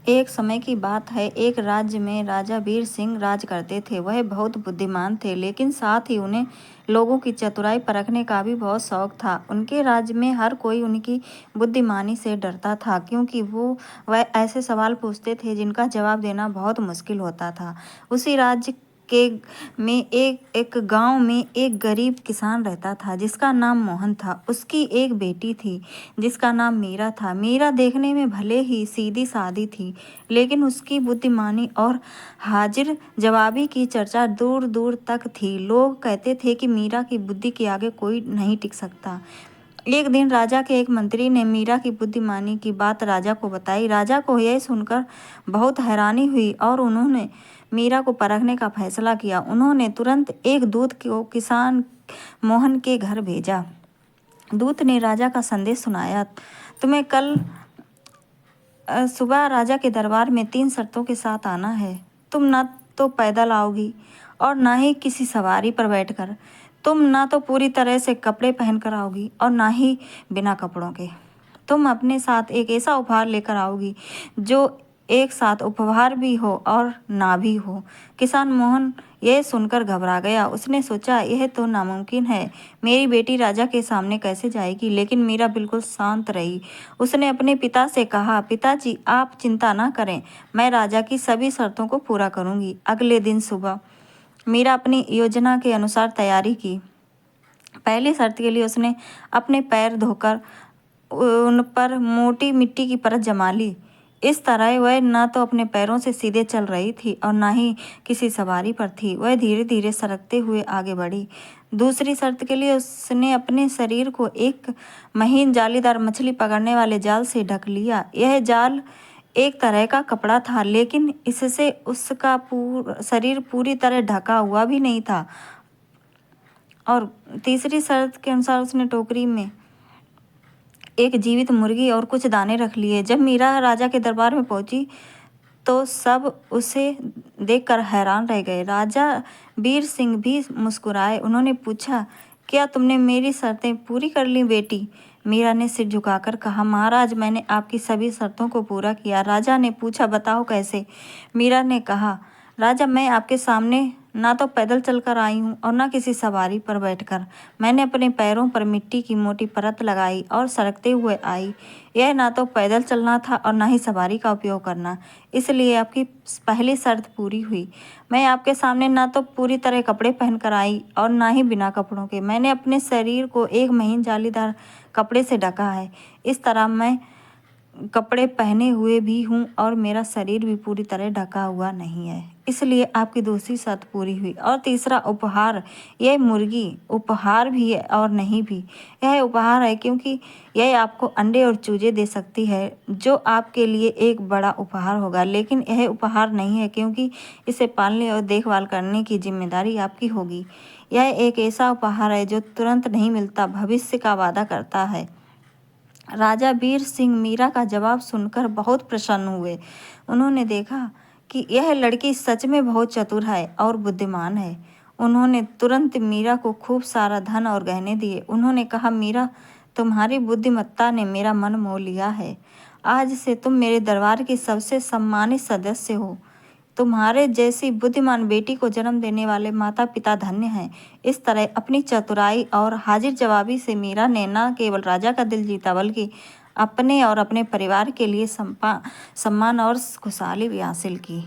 एक समय की बात है, एक राज्य में राजा वीर सिंह राज करते थे। वह बहुत बुद्धिमान थे, लेकिन साथ ही उन्हें लोगों की चतुराई परखने का भी बहुत शौक था। उनके राज्य में हर कोई उनकी बुद्धिमानी से डरता था, क्योंकि वह ऐसे सवाल पूछते थे जिनका जवाब देना बहुत मुश्किल होता था। उसी राज्य के में एक गांव में एक गरीब किसान रहता था, जिसका नाम मोहन था। उसकी एक बेटी थी, जिसका नाम मीरा था। मीरा देखने में भले ही सीधी सादी थी, लेकिन उसकी बुद्धिमानी और हाजिर जवाबी की चर्चा दूर दूर तक थी। लोग कहते थे कि मीरा की बुद्धि के आगे कोई नहीं टिक सकता। एक दिन राजा के एक मंत्री ने मीरा की बुद्धिमानी की बात राजा को बताई। राजा को यह सुनकर बहुत हैरानी हुई और उन्होंने मीरा को परखने का फैसला किया। उन्होंने तुरंत एक दूत को किसान मोहन के घर भेजा। दूत ने राजा का संदेश सुनाया, तुम्हें कल सुबह राजा के दरबार में 3 शर्तों के साथ आना है। तुम ना तो पैदल आओगी और ना ही किसी सवारी पर बैठकर। तुम ना तो पूरी तरह से कपड़े पहनकर आओगी और ना ही बिना कपड़ों के। तुम अपने साथ एक ऐसा उपहार लेकर आओगी जो एक साथ उपहार भी हो और ना भी हो। किसान मोहन यह सुनकर घबरा गया। उसने सोचा, यह तो नामुमकिन है। मेरी बेटी राजा के सामने कैसे जाएगी? लेकिन मीरा बिल्कुल शांत रही। उसने अपने पिता से कहा, पिताजी आप चिंता ना करें, मैं राजा की सभी शर्तों को पूरा करूंगी। अगले दिन सुबह मीरा अपनी योजना के अनुसार तैयारी की। पहली शर्त के लिए उसने अपने पैर धोकर उन पर मोटी मिट्टी की परत जमा ली। इस तरह वह ना तो अपने पैरों से सीधे चल रही थी और ना ही किसी सवारी पर थी। वह धीरे धीरे सरकते हुए आगे बढ़ी। दूसरी शर्त के लिए उसने अपने शरीर को एक महीन जालीदार मछली पकड़ने वाले जाल से ढक लिया। यह जाल एक तरह का कपड़ा था, लेकिन इससे उसका शरीर पूरी तरह ढका हुआ भी नहीं था। और तीसरी शर्त के अनुसार उसने टोकरी में एक जीवित मुर्गी और कुछ दाने रख लिए। जब मीरा राजा के दरबार में पहुंची तो सब उसे देखकर हैरान रह गए। राजा वीर सिंह भी मुस्कुराए। उन्होंने पूछा, क्या तुमने मेरी शर्तें पूरी कर ली बेटी? मीरा ने सिर झुकाकर कहा, महाराज मैंने आपकी सभी शर्तों को पूरा किया। राजा ने पूछा, बताओ कैसे? मीरा ने कहा, राजा मैं आपके सामने ना तो पैदल चलकर आई हूँ और ना किसी सवारी पर बैठकर। मैंने अपने पैरों पर मिट्टी की मोटी परत लगाई और सरकते हुए आई। यह ना तो पैदल चलना था और ना ही सवारी का उपयोग करना, इसलिए आपकी पहली शर्त पूरी हुई। मैं आपके सामने ना तो पूरी तरह कपड़े पहनकर आई और ना ही बिना कपड़ों के। मैंने अपने शरीर को एक महीन जालीदार कपड़े से ढका है। इस तरह मैं कपड़े पहने हुए भी हूँ और मेरा शरीर भी पूरी तरह ढका हुआ नहीं है, इसलिए आपकी दूसरी शर्त पूरी हुई। और तीसरा उपहार, यह मुर्गी उपहार भी है और नहीं भी। यह उपहार है क्योंकि यह आपको अंडे और चूजे दे सकती है, जो आपके लिए एक बड़ा उपहार होगा। लेकिन यह उपहार नहीं है क्योंकि इसे पालने और देखभाल करने की जिम्मेदारी आपकी होगी। यह एक ऐसा उपहार है जो तुरंत नहीं मिलता, भविष्य का वादा करता है। राजा वीर सिंह मीरा का जवाब सुनकर बहुत प्रसन्न हुए। उन्होंने देखा कि यह लड़की सच में बहुत चतुर है और बुद्धिमान है। उन्होंने तुरंत मीरा को खूब सारा धन और गहने दिए। उन्होंने कहा, मीरा तुम्हारी बुद्धिमत्ता ने मेरा मन मोह लिया है। आज से तुम मेरे दरबार की सबसे सम्मानित सदस्य हो। तुम्हारे जैसी बुद्धिमान बेटी को जन्म देने वाले माता पिता धन्य हैं। इस तरह अपनी चतुराई और हाजिर जवाबी से मीरा ने न केवल राजा का दिल जीता, बल्कि अपने और अपने परिवार के लिए सम्मान और खुशहाली भी हासिल की।